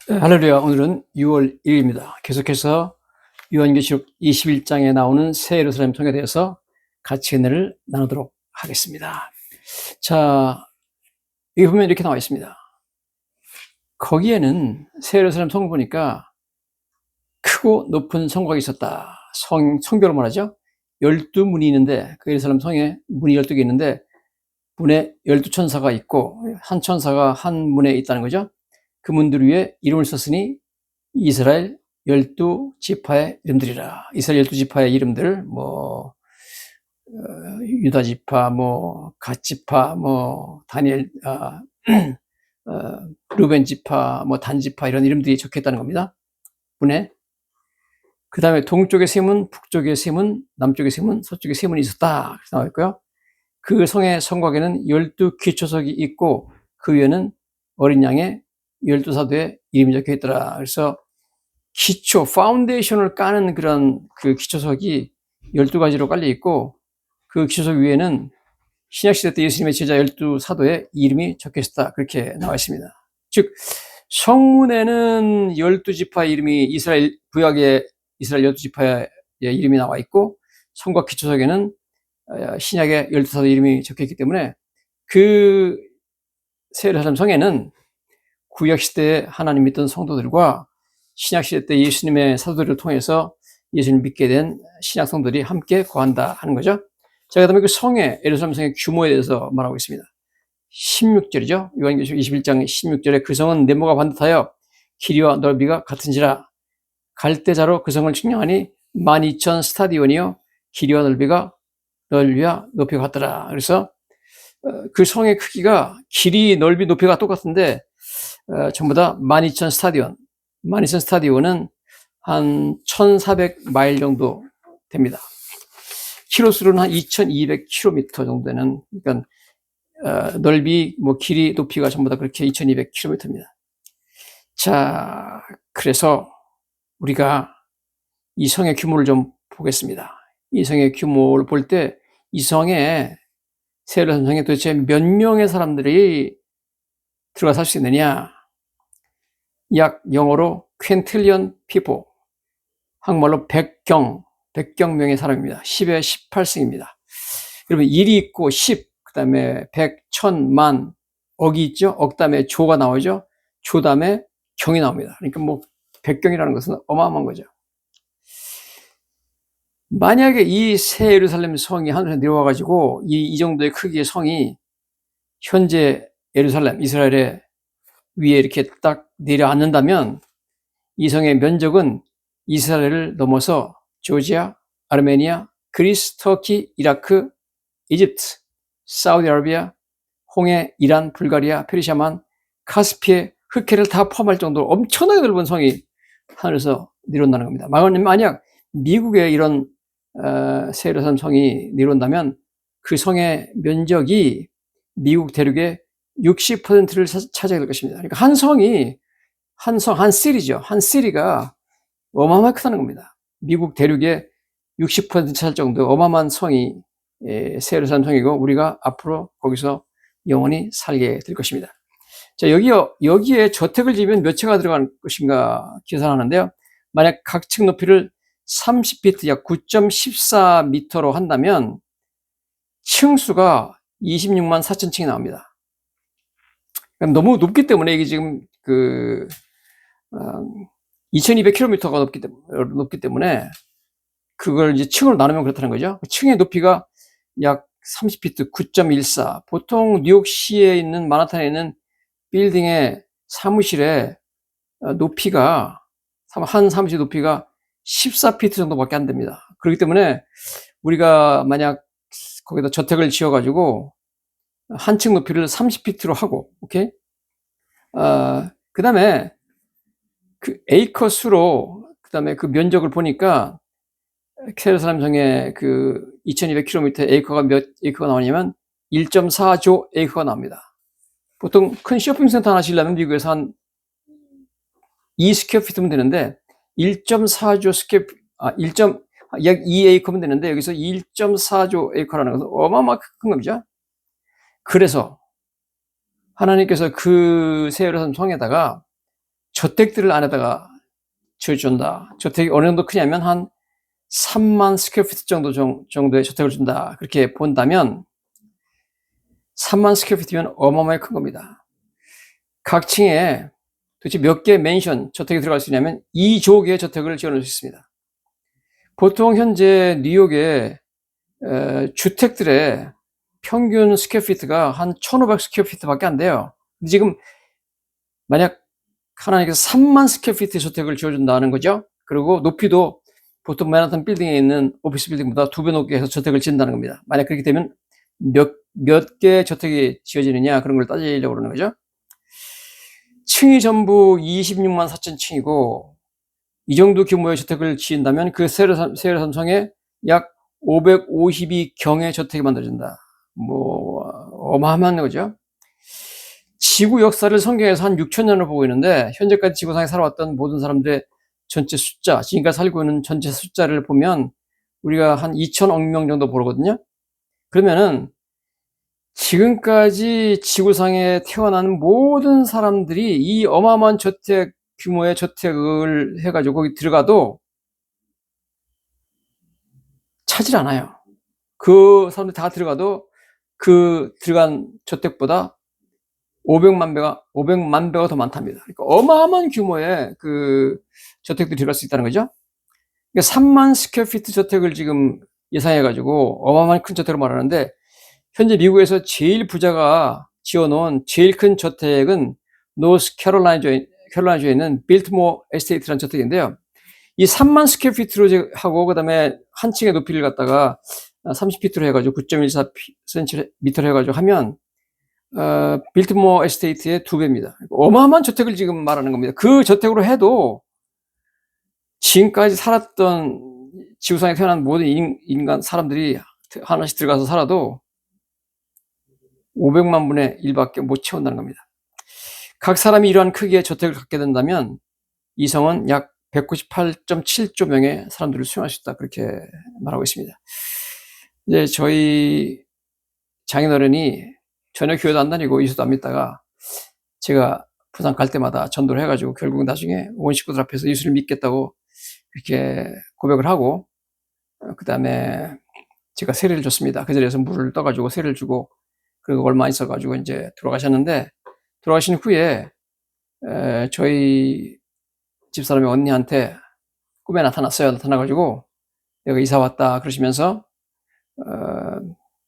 할렐루야. 오늘은 6월 1일입니다. 계속해서 요한계시록 21장에 나오는 새 예루살렘 성에 대해서 같이 은혜를 나누도록 하겠습니다. 자, 여기 보면 이렇게 나와 있습니다. 거기에는 새 예루살렘 성 보니까 크고 높은 성곽이 있었다. 성별로 말하죠. 12문이 있는데 그 예루살렘 성에 문이 12개 있는데 문에 12천사가 있고 한 천사가 한 문에 있다는 거죠. 그 문들 위에 이름을 썼으니 이스라엘 12지파의 이름들이라. 이스라엘 12지파의 이름들, 유다 지파, 갓 지파, 다니엘, 루벤 지파, 단 지파 이런 이름들이 적혀 있다는 겁니다. 문에. 그 다음에 동쪽에 세 문, 북쪽에 세 문, 남쪽에 세 문, 서쪽에 세 문이 있었다. 그렇게 나와 있고요. 그 성의 성곽에는 12기초석이 있고 그 위에는 어린 양의 12사도의 이름이 적혀 있더라. 그래서 기초, 파운데이션을 까는 그런 그 기초석이 12가지로 깔려 있고 그 기초석 위에는 신약시대 때 예수님의 제자 12사도의 이름이 적혀 있었다. 그렇게 나와 있습니다. 즉, 성문에는 12지파의 이름이 구약의 이스라엘 12지파의 이름이 나와 있고 성곽 기초석에는 신약의 12사도의 이름이 적혀 있기 때문에 그 새 예루살렘 성에는 구약시대에 하나님 믿던 성도들과 신약시대 때 예수님의 사도들을 통해서 예수님을 믿게 된 신약 성도들이 함께 거한다 하는 거죠. 자, 그 다음에 그 성의, 예루살렘 성의 규모에 대해서 말하고 있습니다. 16절이죠. 요한계시록 21장 16절에 그 성은 네모가 반듯하여 길이와 넓이가 같은지라 갈대자로 그 성을 측량하니 12,000 스타디온이요 길이와 넓이와 높이가 같더라. 그래서 그 성의 크기가 길이, 넓이, 높이가 똑같은데 전부 다 12,000 스타디온. 12,000 스타디온은 한 1,400마일 정도 됩니다. 키로수로는 한 2,200km 정도 되는, 그러니까 넓이, 길이, 높이가 전부 다 그렇게 2,200km입니다. 자, 그래서 우리가 이 성의 규모를 좀 보겠습니다. 이 성의 규모를 볼 때 이 성에, 새 예루살렘 성에 도대체 몇 명의 사람들이 들어가 살 수 있느냐? 약 영어로 quintillion people, 한국말로 100경명의 사람입니다. 10의 18승입니다. 여러분 1이 있고 10, 그 다음에 100, 1000, 만, 억이 있죠. 억 다음에 조가 나오죠. 조 다음에 경이 나옵니다. 그러니까 100경이라는 것은 어마어마한 거죠. 만약에 이 새 예루살렘 성이 하늘에서 내려와가지고 이 정도의 크기의 성이 현재 예루살렘, 이스라엘의 위에 이렇게 딱 내려앉는다면 이 성의 면적은 이스라엘을 넘어서 조지아, 아르메니아, 그리스, 터키, 이라크, 이집트, 사우디아라비아, 홍해, 이란, 불가리아, 페르시아만, 카스피의 흑해를 다 포함할 정도로 엄청나게 넓은 성이 하늘에서 내려온다는 겁니다. 만약 미국에 이런 새 예루살렘 성이 내려온다면 그 성의 면적이 미국 대륙의 60%를 차지할 것입니다. 그러니까 한 시리죠. 한 시리가 어마어마하게 크다는 겁니다. 미국 대륙의 60% 차지할 정도 어마어마한 성이 새 예루살렘 성이고 우리가 앞으로 거기서 영원히 살게 될 것입니다. 자, 여기에 저택을 지으면 몇 채가 들어갈 것인가 계산하는데요. 만약 각 층 높이를 30피트, 약 9.14m로 한다면 층수가 26만 4천 층이 나옵니다. 너무 높기 때문에 이게 지금 2200km가 높기 때문에 그걸 이제 층으로 나누면 그렇다는 거죠. 층의 높이가 약 30피트, 9.14. 보통 뉴욕시에 있는 만하탄에 있는 빌딩의 사무실의 높이가, 한 사무실 높이가 14피트 정도밖에 안 됩니다. 그렇기 때문에 우리가 만약 거기다 저택을 지어가지고 한 층 높이를 30피트로 하고, 오케이? 그 다음에 그 에이커 수로, 그 다음에 그 면적을 보니까 새 예루살렘 성의 그 2200km 에이커가 몇 에이커가 나오냐면 1.4조 에이커가 나옵니다. 보통 큰 쇼핑센터 하나 지으려면 미국에서 한 2스퀘어피트면 되는데 1.4조 약 2에이커면 되는데 여기서 1.4조 에이커라는 것은 어마어마하게 큰 겁니다. 그래서 하나님께서 그 새 예루살렘 성에다가 저택들을 안에다가 지어준다. 저택이 어느 정도 크냐면 한 3만 스퀘어피트 정도의 저택을 준다. 그렇게 본다면 3만 스퀘어피트면 어마어마하게 큰 겁니다. 각 층에 도대체 몇 개의 맨션, 저택이 들어갈 수 있냐면 2조 개의 저택을 지어놓을 수 있습니다. 보통 현재 뉴욕의 주택들의 평균 스퀘어피트가 한 1500 스퀘어피트밖에 안 돼요. 지금 만약 하나님께서 3만 스퀘어피트 저택을 지어준다는 거죠. 그리고 높이도 보통 맨하탄 빌딩에 있는 오피스 빌딩보다 2배 높게 해서 저택을 지은다는 겁니다. 만약 그렇게 되면 몇 개의 저택이 지어지느냐 그런 걸 따지려고 그러는 거죠. 층이 전부 26만 4천 층이고 이 정도 규모의 저택을 지은다면 그 세례삼성에 약 552경의 저택이 만들어진다. 뭐 어마어마한 거죠. 지구 역사를 성경에서 한 6,000년을 보고 있는데 현재까지 지구상에 살아왔던 모든 사람들의 전체 숫자, 지금까지 살고 있는 전체 숫자를 보면 우리가 한 2천억 명 정도 보거든요. 그러면은 지금까지 지구상에 태어난 모든 사람들이 이 어마어마한 저택 규모의 저택을 해가지고 거기 들어가도 차질 않아요. 그 사람들 다 들어가도 그 들어간 저택보다 500만 배가 더 많답니다. 그러니까 어마어마한 규모의 그 저택들이 들어갈 수 있다는 거죠. 그러니까 3만 스퀘어피트 저택을 지금 예상해가지고 어마어마한 큰 저택을 말하는데 현재 미국에서 제일 부자가 지어놓은 제일 큰 저택은 노스캐롤라이나주에 있는 빌트모어 에스테이트라는 저택인데요. 이 3만 스퀘어피트로 하고 그다음에 한 층의 높이를 갖다가 30피트로 해가지고 9.14cm를 해가지고 하면 빌트모어 에스테이트의 2배입니다. 어마어마한 저택을 지금 말하는 겁니다. 그 저택으로 해도 지금까지 살았던 지구상에 태어난 모든 인간 사람들이 하나씩 들어가서 살아도 500만 분의 1밖에 못 채운다는 겁니다. 각 사람이 이러한 크기의 저택을 갖게 된다면 이 성은 약 198.7조 명의 사람들을 수용할 수 있다. 그렇게 말하고 있습니다. 이제 저희 장인어른이 전혀 교회도 안 다니고 예수도 안 믿다가 제가 부산 갈 때마다 전도를 해가지고 결국 나중에 온 식구들 앞에서 예수를 믿겠다고 이렇게 고백을 하고 그 다음에 제가 세례를 줬습니다. 그 자리에서 물을 떠가지고 세례를 주고 그리고 얼마 있어가지고 이제 돌아가셨는데 돌아가신 후에 저희 집사람의 언니한테 꿈에 나타났어요. 나타나가지고 내가 이사 왔다 그러시면서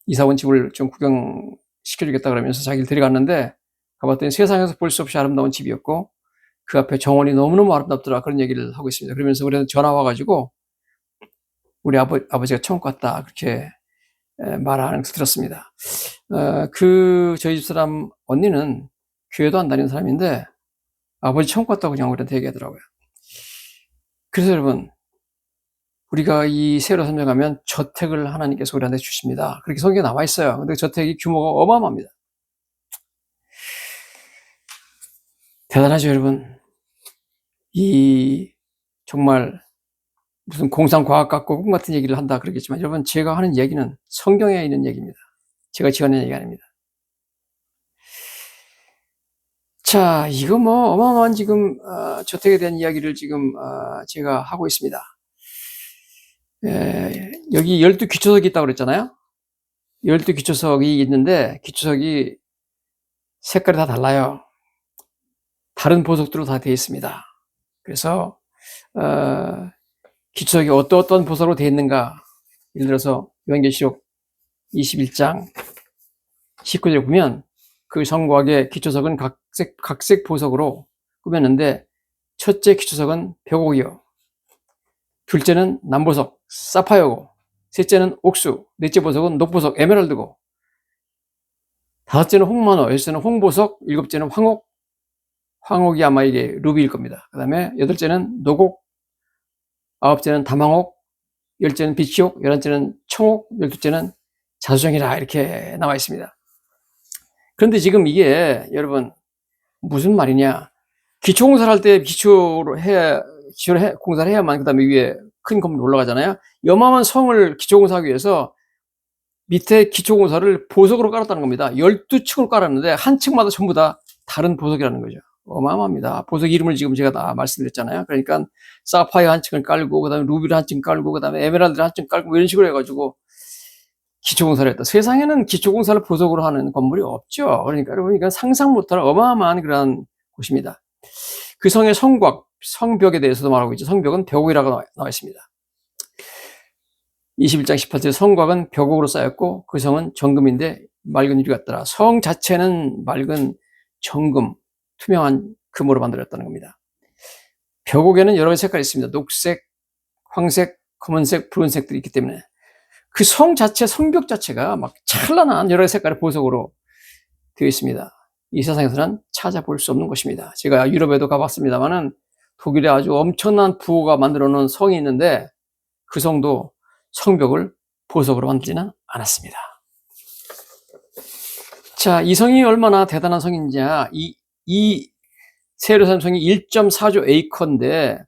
이사 온 집을 좀 구경시켜주겠다 그러면서 자기를 데려갔는데 가봤더니 세상에서 볼 수 없이 아름다운 집이었고 그 앞에 정원이 너무너무 아름답더라 그런 얘기를 하고 있습니다. 그러면서 우리한테 전화 와가지고 우리 아버지가 천국 갔다 그렇게 말하는 거 들었습니다. 그 저희 집사람 언니는 교회도 안 다니는 사람인데 아버지 천국 갔다고 그냥 우리한테 얘기하더라고요. 그래서 여러분 우리가 이 세로 설명하면 저택을 하나님께서 우리한테 주십니다. 그렇게 성경에 나와 있어요. 근데 저택이 규모가 어마어마합니다. 대단하죠, 여러분. 이 정말 무슨 공상과학 같고 꿈 같은 얘기를 한다 그러겠지만 여러분 제가 하는 얘기는 성경에 있는 얘기입니다. 제가 지어낸 얘기 아닙니다. 자, 이거 뭐 어마어마한 지금 저택에 대한 이야기를 지금 제가 하고 있습니다. 여기 12기초석이 있다고 그랬잖아요. 12기초석이 있는데 기초석이 색깔이 다 달라요. 다른 보석들로 다 되어 있습니다. 그래서 기초석이 어떤 보석으로 되어 있는가 예를 들어서 요한계시록 21장 19절에 보면 그 성곽의 기초석은 각색 보석으로 꾸몄는데 첫째 기초석은 벽옥이요 둘째는 남보석 사파이어고 셋째는 옥수 넷째 보석은 녹보석 에메랄드고 다섯째는 홍만호 여섯째는 홍보석 일곱째는 황옥이 아마 이게 루비일 겁니다. 그 다음에 여덟째는 노곡 아홉째는 다망옥 열째는 비치옥 열한째는 청옥 열두째는 자수정이라 이렇게 나와 있습니다. 그런데 지금 이게 여러분 무슨 말이냐 기초공사를 할 때 공사를 해야만 그 다음에 위에 큰 건물 올라가잖아요. 어마어마한 성을 기초공사하기 위해서 밑에 기초공사를 보석으로 깔았다는 겁니다. 12층을 깔았는데 한 층마다 전부 다 다른 보석이라는 거죠. 어마어마합니다. 보석 이름을 지금 제가 다 말씀드렸잖아요. 그러니까 사파이어 한 층을 깔고 그다음에 루비를 한 층 깔고 그다음에 에메랄드를 한 층 깔고 이런 식으로 해가지고 기초공사를 했다. 세상에는 기초공사를 보석으로 하는 건물이 없죠. 그러니까 여러분 상상 못할 어마어마한 그런 곳입니다. 그 성의 성곽, 성벽에 대해서도 말하고 있죠. 성벽은 벽옥이라고 나와 있습니다. 21장 18절 성곽은 벽옥으로 쌓였고 그 성은 정금인데 맑은 유리 같더라. 성 자체는 맑은 정금, 투명한 금으로 만들었다는 겁니다. 벽옥에는 여러 가지 색깔이 있습니다. 녹색, 황색, 검은색, 붉은색들이 있기 때문에 그 성 자체, 성벽 자체가 막 찬란한 여러 가지 색깔의 보석으로 되어 있습니다. 이 세상에서는 찾아볼 수 없는 것입니다. 제가 유럽에도 가봤습니다만은 독일에 아주 엄청난 부호가 만들어 놓은 성이 있는데 그 성도 성벽을 보석으로 만들지는 않았습니다. 자, 이 성이 얼마나 대단한 성인지, 이 세르살렘 성이 1.4조 에이커인데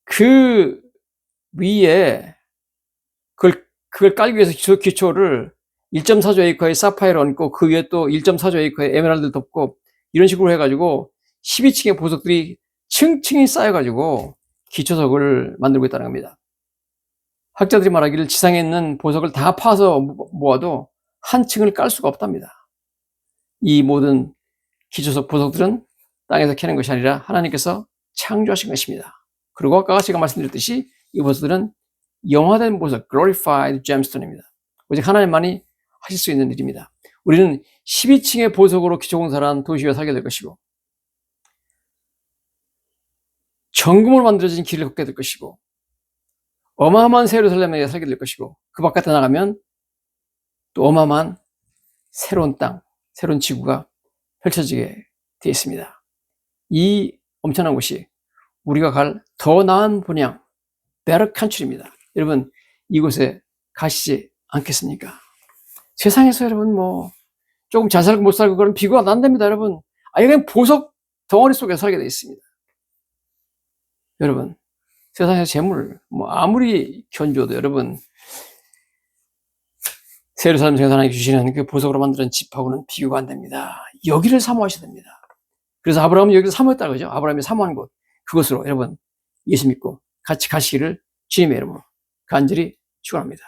그 위에 그걸 깔기 위해서 기초를 1.4조 에이커의 사파이어를 얹고 그 위에 또 1.4조 에이커의 에메랄드를 덮고 이런 식으로 해가지고 12층의 보석들이 층층이 쌓여가지고 기초석을 만들고 있다는 겁니다. 학자들이 말하기를 지상에 있는 보석을 다 파서 모아도 한 층을 깔 수가 없답니다. 이 모든 기초석 보석들은 땅에서 캐는 것이 아니라 하나님께서 창조하신 것입니다. 그리고 아까 제가 말씀드렸듯이 이 보석들은 영화된 보석, glorified gemstone입니다. 오직 하나님만이 하실 수 있는 일입니다. 우리는 12층의 보석으로 기초공사를 한 도시에 살게 될 것이고 정금으로 만들어진 길을 걷게 될 것이고 어마어마한 새 예루살렘에 살게 될 것이고 그 바깥에 나가면 또 어마어마한 새로운 땅, 새로운 지구가 펼쳐지게 되어 있습니다. 이 엄청난 곳이 우리가 갈 더 나은 분양, better country입니다. 여러분 이곳에 가시지 않겠습니까? 세상에서 여러분 뭐 조금 잘 살고 못 살고 그런 비교가 안 됩니다. 여러분 그냥 보석 덩어리 속에 살게 되어 있습니다. 여러분 세상에서 재물 뭐 아무리 견줘도 여러분 새 예루살렘 성에서 하나님께 주시는 그 보석으로 만드는 집하고는 비교가 안 됩니다. 여기를 사모하셔야 됩니다. 그래서 아브라함은 여기를 사모했다 그러죠. 아브라함이 사모한 곳 그것으로 여러분 예수 믿고 같이 가시기를 주님의 이름으로 간절히 축원합니다.